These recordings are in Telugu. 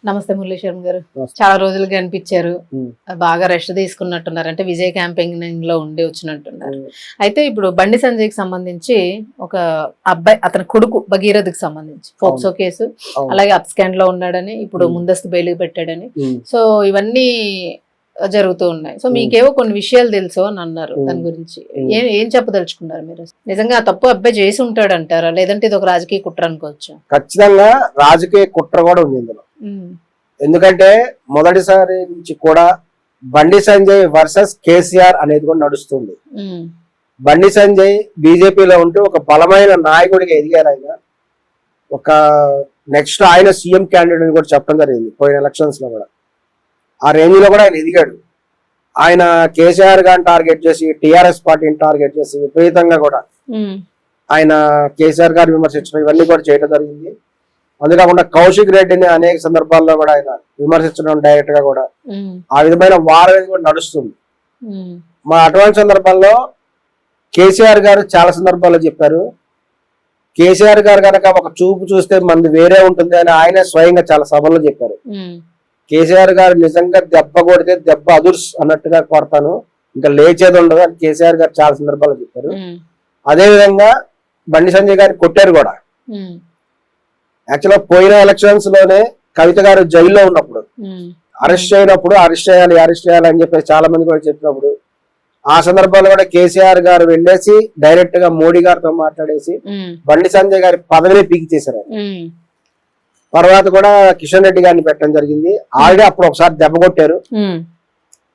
నమస్తే మురళీశ్వరం గారు. చాలా రోజులుగా అనిపించారు. బాగా రెస్ట్ తీసుకున్నట్టున్నారు. అంటే విజయ్ క్యాంపెయినింగ్ లో ఉండి వచ్చినట్టున్నారు. అయితే ఇప్పుడు బండి సంజయ్కి సంబంధించి ఒక అబ్బాయి, అతని కొడుకు భగీరథకి సంబంధించి ఫోక్సో కేసు, అలాగే అప్స్కాండ్ లో ఉన్నాడని, ఇప్పుడు ముందస్తు బెయిల్ పెట్టాడని, సో ఇవన్నీ జరుగుతూ ఉన్నాయి. సో మీకేవో కొన్ని విషయాలు తెలుసు అని అన్నారు. దాని గురించి ఏం చెప్పదలుచుకున్నారు మీరు? నిజంగా ఆ తప్పు అబ్బాయి చేసి ఉంటాడు అంటారా, లేదంటే ఇది ఒక రాజకీయ కుట్ర అనుకోవచ్చా? ఖచ్చితంగా రాజకీయ కుట్ర కూడా ఉంది ఇందులో. ఎందుకంటే మొదటిసారి నుంచి కూడా బండి సంజయ్ వర్సెస్ కేసీఆర్ అనేది కూడా నడుస్తుంది. బండి సంజయ్ బీజేపీలో ఉంటూ ఒక బలమైన నాయకుడిగా ఎదిగారు. ఆయన ఒక నెక్స్ట్ ఆయన సీఎం క్యాండిడేట్ కూడా చెప్పడం జరిగింది పోయిన ఎలక్షన్స్ లో కూడా. ఆ రేంజ్ లో కూడా ఆయన ఎదిగాడు. ఆయన కేసీఆర్ గారిని టార్గెట్ చేసి, టిఆర్ఎస్ పార్టీని టార్గెట్ చేసి విపరీతంగా కూడా ఆయన కేసీఆర్ గారిని విమర్శించడం ఇవన్నీ కూడా చేయడం జరిగింది. అందుకాకుండా కౌశిక్ రెడ్డిని అనేక సందర్భాల్లో కూడా ఆయన విమర్శించడం డైరెక్ట్ గా కూడా. ఆ విధమైన వార్ అనేది కూడా నడుస్తుంది. మా అటువంటి సందర్భాల్లో కేసీఆర్ గారు చాలా సందర్భాల్లో చెప్పారు, కేసీఆర్ గారు కనుక ఒక చూపు చూస్తే మంది వేరే ఉంటుంది అని ఆయన స్వయంగా చాలా సభల్లో చెప్పారు. కేసీఆర్ గారు నిజంగా దెబ్బ కొడితే దెబ్బ అదుర్స్ అన్నట్టుగా కొడతాను, ఇంకా లేచేది ఉండదు అని కేసీఆర్ గారు చాలా సందర్భాల్లో చెప్పారు. అదే విధంగా బండి సంజయ్ గారిని కొట్టారు కూడా. యాక్చువల్గా పోయిన ఎలక్షన్స్ లోనే కవిత గారు జైల్లో ఉన్నప్పుడు అరెస్ట్ చేయాలి అని చెప్పేసి చాలా మంది కూడా చెప్పినప్పుడు, ఆ సందర్భంలో కూడా కేసీఆర్ గారు వెళ్ళేసి డైరెక్ట్ గా మోడీ గారితో మాట్లాడేసి బండి సంజయ్ గారి పదవిని పీకిచేశారు. తర్వాత కూడా కిషన్ రెడ్డి గారిని పెట్టడం జరిగింది. ఆల్రెడీ అప్పుడు ఒకసారి దెబ్బ కొట్టారు.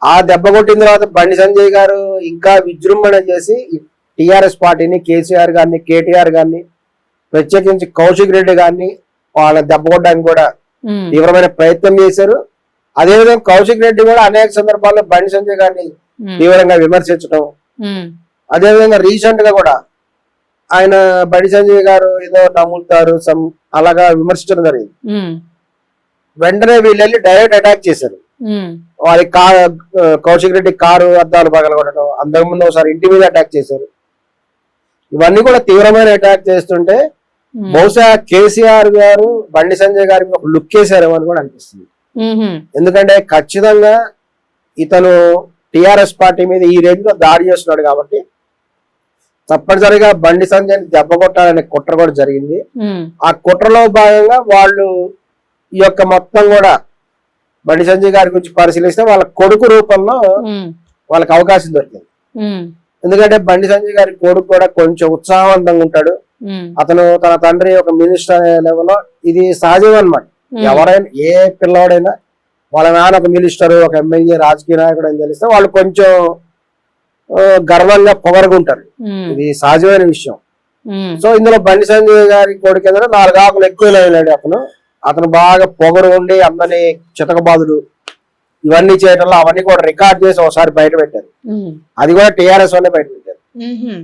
ఆ దెబ్బ కొట్టిన తర్వాత బండి సంజయ్ గారు ఇంకా విజృంభణ చేసి టిఆర్ఎస్ పార్టీని, కేసీఆర్ గారిని, కేటీఆర్ గారిని, ప్రత్యేకించి కౌశిక్ రెడ్డి గారిని వాళ్ళ దెబ్బ కొట్టడానికి కూడా తీవ్రమైన ప్రయత్నం చేశారు. అదేవిధంగా కౌశిక్ రెడ్డి కూడా అనేక సందర్భాల్లో బండి సంజయ్ గారిని తీవ్రంగా విమర్శించడం, అదేవిధంగా రీసెంట్ గా కూడా ఆయన బండి సంజయ్ గారు ఏదో నమ్ముతారు అలాగా విమర్శించడం జరిగింది. వెంటనే వీళ్ళు వెళ్ళి డైరెక్ట్ అటాక్ చేశారు. వారి కౌశిక్ రెడ్డి కారు అద్దాలు పగలగొట్టడం, అంతకుముందు ఒకసారి ఇంటి మీద అటాక్ చేశారు. ఇవన్నీ కూడా తీవ్రమైన అటాక్ చేస్తుంటే బహుశా కేసీఆర్ గారు బండి సంజయ్ గారికి ఒక లుక్ వేశారేమో అని కూడా అనిపిస్తుంది. ఎందుకంటే ఖచ్చితంగా ఇతను టిఆర్ఎస్ పార్టీ మీద ఈ రేంజ్ లో దాడి చేస్తున్నాడు కాబట్టి తప్పనిసరిగా బండి సంజయ్ దెబ్బ కొట్టాలనే కుట్ర కూడా జరిగింది. ఆ కుట్రలో భాగంగా వాళ్ళు ఈ యొక్క మొత్తం కూడా బండి సంజయ్ గారి గురించి పరిశీలిస్తే వాళ్ళ కొడుకు రూపంలో వాళ్ళకి అవకాశం దొరికింది. ఎందుకంటే బండి సంజయ్ గారి కొడుకు కూడా కొంచెం ఉత్సాహవంతంగా ఉంటాడు. అతను తన తండ్రి ఒక మినిస్టర్ లెవెల్లో, ఇది సహజం అనమాట. ఎవరైనా ఏ పిల్లవాడైనా వాళ్ళ నాన్న ఒక మినిస్టర్, ఒక ఎమ్మెల్యే, రాజకీయ నాయకుడు అని తెలిస్తే వాళ్ళు కొంచెం గర్వంగా పొగరుగుంటారు. ఇది సహజమైన విషయం. సో ఇందులో బండి సంజయ్ గారి కొడుకు ఏదైనా 4 ఆకులు ఎక్కువ వెళ్ళాడు. అతను బాగా పొగరు ఉండి అందరినీ చితకబాదులు ఇవన్నీ చేయడంలో అవన్నీ కూడా రికార్డ్ చేసి ఒకసారి బయట పెట్టారు. అది కూడా టిఆర్ఎస్ వాళ్ళే బయట పెట్టారు.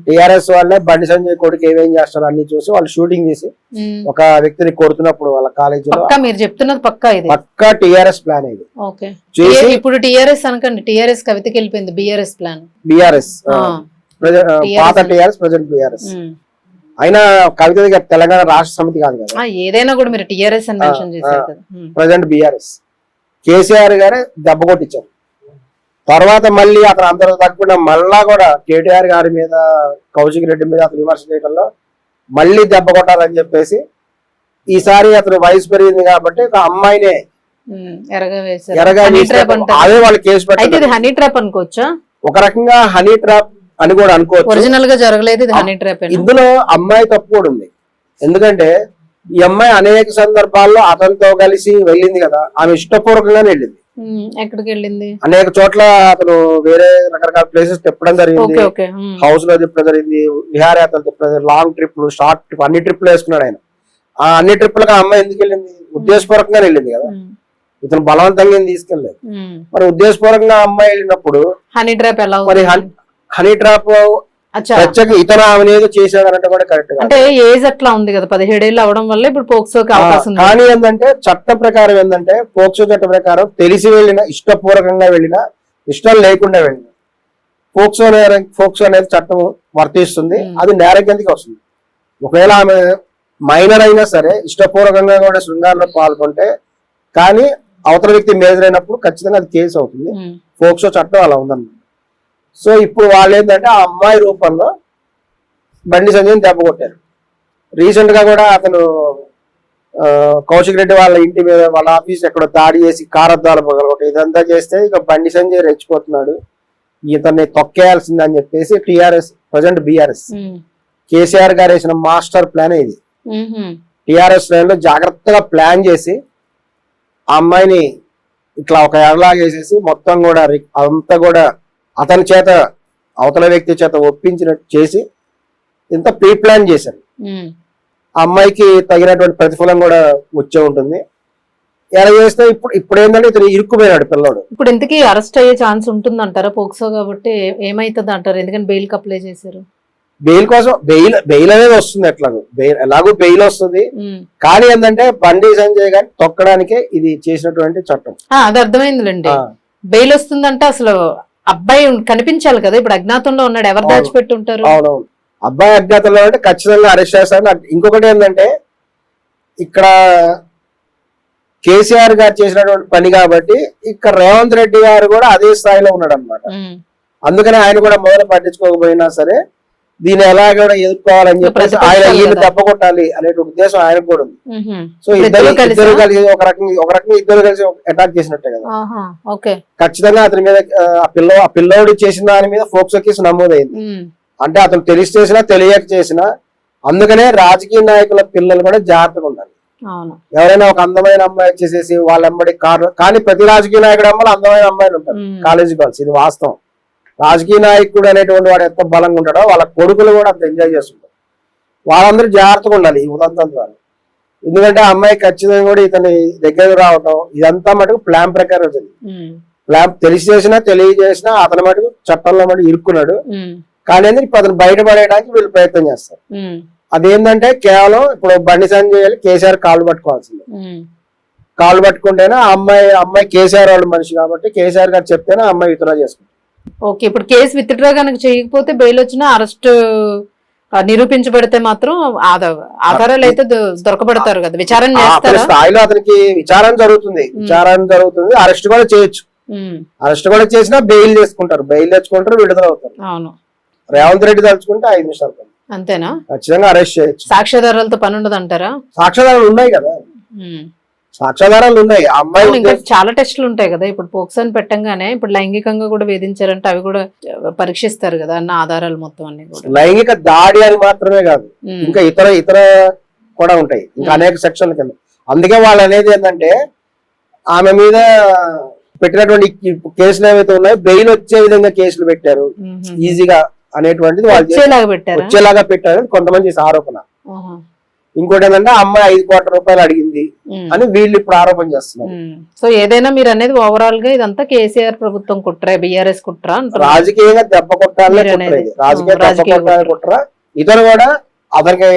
టిఆర్ఎస్ వాళ్ళే బండి సంజయ్ కొడుకు ఏమేం చేస్తారు అన్ని చూసి వాళ్ళు షూటింగ్ చేసి ఒక వ్యక్తిని కొడుతున్నప్పుడు వాళ్ళ కాలేజీలో. మీరు చెప్తున్నది పక్కా టిఆర్ఎస్ ప్లాన్ ఇది. ఇప్పుడు టిఆర్ఎస్ అనకండి, టిఆర్ఎస్ కవితకి వెళ్ళిపోయింది. బిఆర్ఎస్ ప్లాన్, బిఆర్ఎస్ పాత టిఆర్ఎస్ ప్రజెంట్ బిఆర్ఎస్. అయినా కవిత దగ్గర తెలంగాణ రాష్ట్ర సమితి కాదు కదా, ఏదైనా కూడా మీరు టిఆర్ఎస్ అని మెన్షన్ చేశారు కదా. ప్రజెంట్ బిఆర్ఎస్. కేసీఆర్ గారే దెబ్బ కొట్టించారు. తర్వాత మళ్ళీ అతను అందరూ తగ్గకుండా మళ్ళా కూడా కేటీఆర్ గారి మీద, కౌశిక్ రెడ్డి మీద అతను విమర్శ చేయడంలో మళ్ళీ దెబ్బ కొట్టాలని చెప్పేసి ఈసారి అతను వయసు పెరిగింది కాబట్టి ఒక అమ్మాయినే అదే వాళ్ళు కేసు పెట్టారు. హనీ ట్రాప్ అనుకోవచ్చా? ఒక రకంగా హనీ ట్రాప్ అని కూడా అనుకోవచ్చు. ఒరిజినల్ గా జరగలేదు ఇది హనీ ట్రాప్. ఇందులో అమ్మాయి తప్పు కూడా ఉంది. ఎందుకంటే ఈ అమ్మాయి అనేక సందర్భాల్లో అతనితో కలిసి వెళ్ళింది కదా, ఆమె ఇష్టపూర్వకంగానే వెళ్ళింది. ఎక్కడికి వెళ్ళింది? అనేక చోట్ల అతను వేరే రకరకాల ప్లేసెస్ తిప్పడం జరిగింది. హౌస్ లో తిప్పడం జరిగింది, విహారయాత్రలు తిప్పడం జరిగింది, లాంగ్ ట్రిప్లు, షార్ట్ ట్రిప్, అన్ని ట్రిప్లు వేసుకున్నాడు ఆయన. ఆ అన్ని ట్రిప్లకు ఆ అమ్మాయి ఎందుకు వెళ్ళింది? ఉద్దేశపూర్వకంగా వెళ్ళింది కదా, ఇతను బలవంతంగా తీసుకెళ్ళలేదు. మరి ఉద్దేశపూర్వకంగా అమ్మాయి వెళ్ళినప్పుడు హనీ ట్రాప్ ఎలా? మరి హనీ ట్రాప్ ఇతను ఆమె ఏదో చేసేదానంటే కూడా కరెక్ట్. అంటే ఏజ్ అట్లా ఉంది కదా, 17 ఏళ్ళు అవడం వల్ల ఇప్పుడు పోక్సోకి అవకాశం. కానీ ఏంటంటే చట్ట ప్రకారం ఏంటంటే పోక్సో చట్ట ప్రకారం తెలిసి వెళ్ళిన, ఇష్టపూర్వకంగా వెళ్ళిన, ఇష్టం లేకుండా వెళ్ళిన పోక్సో అనేది చట్టం వర్తిస్తుంది. అది నేరం కిందకి వస్తుంది. ఒకవేళ ఆమె మైనర్ అయినా సరే ఇష్టపూర్వకంగా కూడా శృంగారంలో పాల్గొంటే కానీ అవతల వ్యక్తి మేజర్ అయినప్పుడు ఖచ్చితంగా అది కేసు అవుతుంది. ఫోక్సో చట్టం అలా ఉందన్నమాట. సో ఇప్పుడు వాళ్ళు ఏంటంటే ఆ అమ్మాయి రూపంలో బండి సంజయ్ని దెబ్బ కొట్టారు. రీసెంట్ గా కూడా అతను కౌశిక్ రెడ్డి వాళ్ళ ఇంటి మీద వాళ్ళ ఆఫీస్ ఎక్కడో దాడి చేసి కారద్దాలు పగలగొట్టి ఇదంతా చేస్తే ఇక బండి సంజయ్ రెచ్చిపోతున్నాడు, ఇతన్ని తొక్కేయాల్సిందని చెప్పేసి టిఆర్ఎస్ ప్రజెంట్ బిఆర్ఎస్ కేసీఆర్ గారు వేసిన మాస్టర్ ప్లాన్ ఇది. టిఆర్ఎస్ లో జాగ్రత్తగా ప్లాన్ చేసి ఆ అమ్మాయిని ఇట్లా ఒక ఎడలాగేసేసి మొత్తం కూడా అంతా కూడా అతని చేత అవతల వ్యక్తి చేత ఒప్పించినట్టు చేసి ఇంత ప్రీ ప్లాన్ చేశారు. ఆ అమ్మాయికి తగినటువంటి ప్రతిఫలం కూడా వచ్చే ఉంటుంది. ఎలా చేస్తే ఇప్పుడు ఏంటంటే ఇతను ఇరుక్కుపోయాడు పిల్లడు. ఇప్పుడు ఇంతకీ అరెస్ట్ అయ్యే ఛాన్స్ ఉంటుంది అంటారా పోక్సో కాబట్టి? ఏమైతుంది అంటారు? ఎందుకంటే బెయిల్ కి అప్లై చేశారు. బెయిల్ కోసం బెయిల్ అనేది వస్తుంది, ఎలాగో బెయిల్ వస్తుంది. కానీ ఏంటంటే బండి సంజయ్ గారిని తొక్కడానికే ఇది చేసినటువంటి చట్టం. అది అర్థమైందిలేండి. బెయిల్ వస్తుందంటే అసలు అబ్బాయి కనిపించాలి కదా. ఇప్పుడు అజ్ఞాతంలో ఉన్నాడు, ఎవరు దాచిపెట్టి ఉంటారు? అవునవును, అబ్బాయి అజ్ఞాతంలో అంటే ఖచ్చితంగా అరెస్ట్ చేస్తారు. ఇంకొకటి ఏంటంటే ఇక్కడ కేసీఆర్ గారు చేసినటువంటి పని కాబట్టి ఇక్కడ రేవంత్ రెడ్డి గారు కూడా అదే స్థాయిలో ఉన్నాడు అనమాట. అందుకని ఆయన కూడా మొదలు పట్టించుకోకపోయినా సరే దీన్ని ఎలా కూడా ఎదుర్కోవాలని చెప్పేసి ఆయన ఈయన దెబ్బ కొట్టాలి అనే ఉద్దేశం ఆయనకు కూడా ఉంది. సో ఇద్దరు కలిసి ఒక రకంగా ఇద్దరు కలిసి అటాక్ చేసినట్టే కదా. ఖచ్చితంగా అతని మీద ఆ పిల్లోడు చేసిన దాని మీద ఫోక్సో కేసు నమోదైంది. అంటే అతను తెలిసి చేసినా తెలియక చేసినా, అందుకనే రాజకీయ నాయకుల పిల్లలు కూడా జాగ్రత్తగా ఉండాలి. ఎవరైనా ఒక అందమైన అమ్మాయి వచ్చేసేసి వాళ్ళ అమ్మాయి కానీ ప్రతి రాజకీయ నాయకుడు అమ్మాయిలు అందమైన అమ్మాయిలు ఉంటారు, కాలేజీ గర్ల్స్. ఇది వాస్తవం. రాజకీయ నాయకుడు అనేటువంటి వాడు ఎంత బలంగా ఉంటాడో వాళ్ళ కొడుకులు కూడా అంత ఎంజాయ్ చేస్తుంటారు. వాళ్ళందరూ జాగ్రత్తగా ఉండాలి ఈ ఉదంతం ద్వారా. ఎందుకంటే ఆ అమ్మాయి ఖచ్చితంగా కూడా ఇతని దగ్గరకు రావటం ఇదంతా మటుకు ప్లాన్ ప్రకారం వచ్చింది. ప్లాన్ తెలిసి చేసినా తెలియజేసినా అతని మటుకు చట్టంలో మటుకు ఇరుక్కున్నాడు. కానీ ఇప్పుడు అతను బయటపడేయడానికి వీళ్ళు ప్రయత్నం చేస్తారు. అదేంటంటే కేవలం ఇప్పుడు బండి సంజయ్ కేసీఆర్ కాళ్ళు పట్టుకోవాల్సిందే. కాళ్ళు పట్టుకుంటేనే అమ్మాయి కేసీఆర్ వాళ్ళ మనిషి కాబట్టి కేసీఆర్ గారు చెప్తేనే అమ్మాయి విత్డ్రా చేసుకుంటారు. ఓకే, ఇప్పుడు కేసు విత్డ్రా కనుక చేయకపోతే బెయిల్ వచ్చినా అరెస్ట్ నిరూపించబడితే మాత్రం ఆధారాలు అయితే దొరకబడతారు కదా. విచారణ చేస్తారు స్థాయిలో అతనికి విచారణ జరుగుతుంది. అరెస్ట్ కూడా చేయొచ్చు. అరెస్ట్ కూడా చేసినా బెయిల్ చేసుకుంటారు, బెయిల్ తెచ్చుకుంటారు, విడుదల అవుతారు. అవును, రేవంత్ రెడ్డి తలుచుకుంటే 5 నిమిషాలు అంతేనా? ఖచ్చితంగా అరెస్ట్ చేయొచ్చు. సాక్ష్యాధారాలతో పని ఉండదు అంటారా? సాక్ష్యాధారాలు ఉన్నాయి కదా, సాక్ష్యాధారాలు ఉన్నాయి. అమ్మాయి ఇంకా చాలా టెస్టులు ఉంటాయి కదా. ఇప్పుడు పోక్సోని పెట్టంగానే ఇప్పుడు లైంగికంగా కూడా వేధించారంటే అవి కూడా పరీక్షిస్తారు కదా అన్న ఆధారాలు మొత్తం అన్ని కూడా. లైంగిక దాడి అని మాత్రమే కాదు, ఇంకా ఇతర కూడా ఉంటాయి, ఇంకా అనేక సెక్షన్ల కింద. అందుకే వాళ్ళు అనేది ఏంటంటే ఆమె మీద పెట్టినటువంటి కేసులు ఏవైతే ఉన్నాయో బెయిల్ వచ్చే విధంగా కేసులు పెట్టారు ఈజీగా అనేటువంటిది వాళ్ళు వచ్చేలాగా పెట్టారు కొంతమంది ఆరోపణ. ఇంకోటి ఏంటంటే అమ్మాయి 5 కోట్ల రూపాయలు అడిగింది అని వీళ్ళు ఇప్పుడు ఆరోపణ చేస్తున్నారు. సో ఏదైనా మీరు అనేది ఓవరాల్ గా ఇదంతా కేసీఆర్ ప్రభుత్వం కుట్రా, బిఆర్ఎస్ కుట్రా, రాజకీయంగా దెబ్బ కొట్టాలనే కుట్ర. ఇతను కూడా అతనికి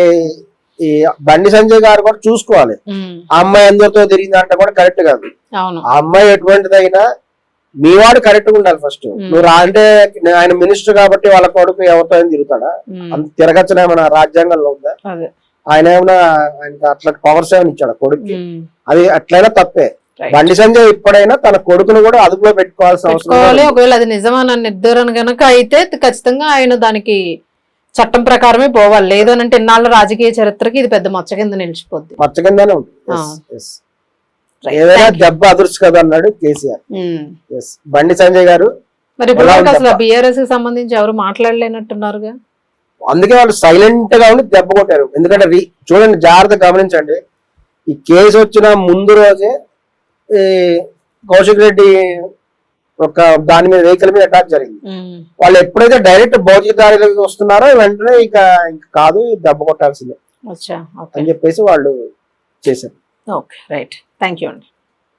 ఈ బండి సంజయ్ గారు కూడా చూసుకోవాలి. ఆ అమ్మాయి అందరితో తిరిగిందంటే కూడా కరెక్ట్ కాదు. ఆ అమ్మాయి ఎటువంటిదైనా మీ వాడు కరెక్ట్ గా ఉండాలి ఫస్ట్. నువ్వు అంటే ఆయన మినిస్టర్ కాబట్టి వాళ్ళ కొడుకు ఎవరితో తిరుగుతాడా? అంత తిరగచ్చనే మన రాజ్యాంగంలో ఉందా? ఆయన ఏమైనా ఆయనకి అట్లా పవర్స్ ఏమైనా ఇచ్చాడు కొడుకు? అది అట్లయినా తప్పే. బండి సంజయ్ ఎప్పుడైనా తన కొడుకును కూడా అదుపులో పెట్టుకోవాల్సిన అవసరం. ఒకవేళ అది నిజమని నిర్ధారణ గనక అయితే ఖచ్చితంగా ఆయన దానికి చట్టం ప్రకారమే పోవాలి. లేదనంటే ఇన్నాళ్ళ రాజకీయ చరిత్రకి ఇది పెద్ద మచ్చ కింద నిలిచిపోద్ది. మచ్చ కిందనే ఉంటుంది. ఏదైనా దెబ్బ అదృష్టి కదా అన్నాడు కేసీఆర్. బండి సంజయ్ గారు మరి ఇప్పుడు అసలు బిఆర్ఎస్ కి సంబంధించి ఎవరు మాట్లాడలేనట్టున్నారుగా. అందుకే వాళ్ళు సైలెంట్ గా ఉండి దెబ్బ కొట్టారు. ఎందుకంటే చూడండి, జాగ్రత్తగా గమనించండి. ఈ కేసు వచ్చిన ముందు రోజే కౌశిక్ రెడ్డి ఒక దాని మీద వెహికల్ మీద అటాక్ జరిగింది. వాళ్ళు ఎప్పుడైతే డైరెక్ట్ భౌతిక దాడిలోకి వస్తున్నారో వెంటనే ఇక కాదు దెబ్బ కొట్టాల్సిందే అని చెప్పేసి వాళ్ళు చేశారు. ఓకే, రైట్, థ్యాంక్ యూ అండి.